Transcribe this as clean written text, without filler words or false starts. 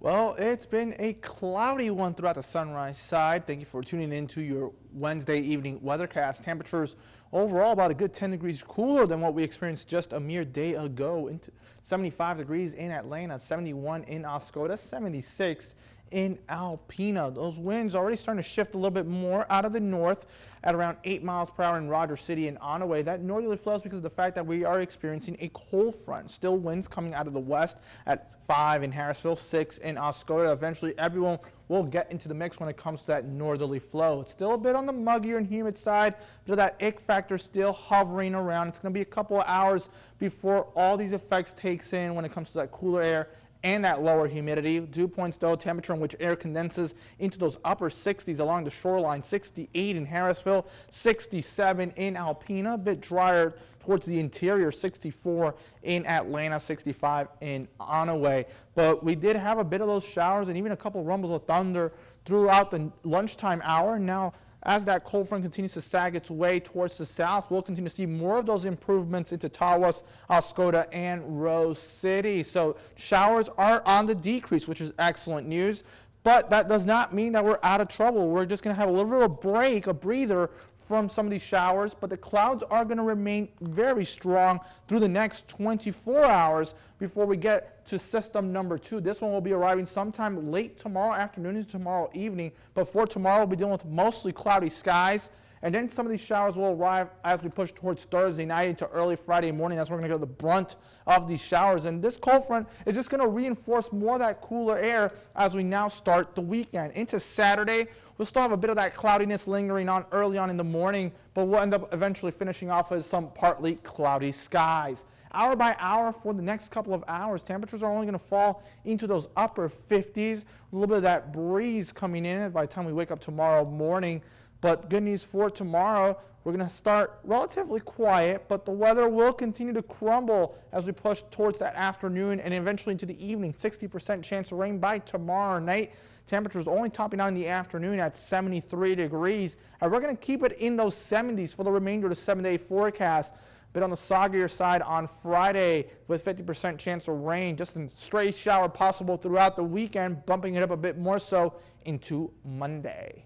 Well, it's been a cloudy one throughout the sunrise side. Thank you for tuning in to your Wednesday evening weathercast. Temperatures overall about a good 10 degrees cooler than what we experienced just a mere day ago. Into 75 degrees in Atlanta, 71 in Oscoda, 76 in Alpena. Those winds already starting to shift a little bit more out of the north at around 8 miles per hour in Rogers City and Onaway. That northerly flow is because of the fact that we are experiencing a cold front. Still winds coming out of the west at 5 in Harrisville, 6 in Oscoda. Eventually everyone will get into the mix when it comes to that northerly flow. It's still a bit on the muggier and humid side, but that ick factor still hovering around. It's going to be a couple of hours before all these effects takes in when it comes to that cooler air and that lower humidity. Dew points, though, temperature in which air condenses into those upper 60s along the shoreline, 68 in Harrisville, 67 in Alpena, a bit drier towards the interior, 64 in Atlanta, 65 in Onaway. But we did have a bit of those showers and even a couple rumbles of thunder throughout the lunchtime hour. Now, as that cold front continues to sag its way towards the south, we'll continue to see more of those improvements into Tawas, Oscoda, and Rose City. So showers are on the decrease, which is excellent news. But that does not mean that we're out of trouble. We're just going to have a little bit of a break, a breather from some of these showers, but the clouds are going to remain very strong through the next 24 hours before we get to system number 2. This one will be arriving sometime late tomorrow afternoon into tomorrow evening, but for tomorrow we'll be dealing with mostly cloudy skies. And then some of these showers will arrive as we push towards Thursday night into early Friday morning. That's where we're going to get the brunt of these showers. And this cold front is just going to reinforce more of that cooler air as we now start the weekend. Into Saturday, we'll still have a bit of that cloudiness lingering on early on in the morning, but we'll end up eventually finishing off with some partly cloudy skies. Hour by hour for the next couple of hours, temperatures are only going to fall into those upper 50s. A little bit of that breeze coming in by the time we wake up tomorrow morning. But good news for tomorrow, we're going to start relatively quiet, but the weather will continue to crumble as we push towards that afternoon and eventually into the evening. 60% chance of rain by tomorrow night. Temperatures only topping out in the afternoon at 73 degrees. And we're going to keep it in those 70s for the remainder of the 7-day forecast. Bit on the soggier side on Friday with 50% chance of rain. Just a stray shower possible throughout the weekend, bumping it up a bit more so into Monday.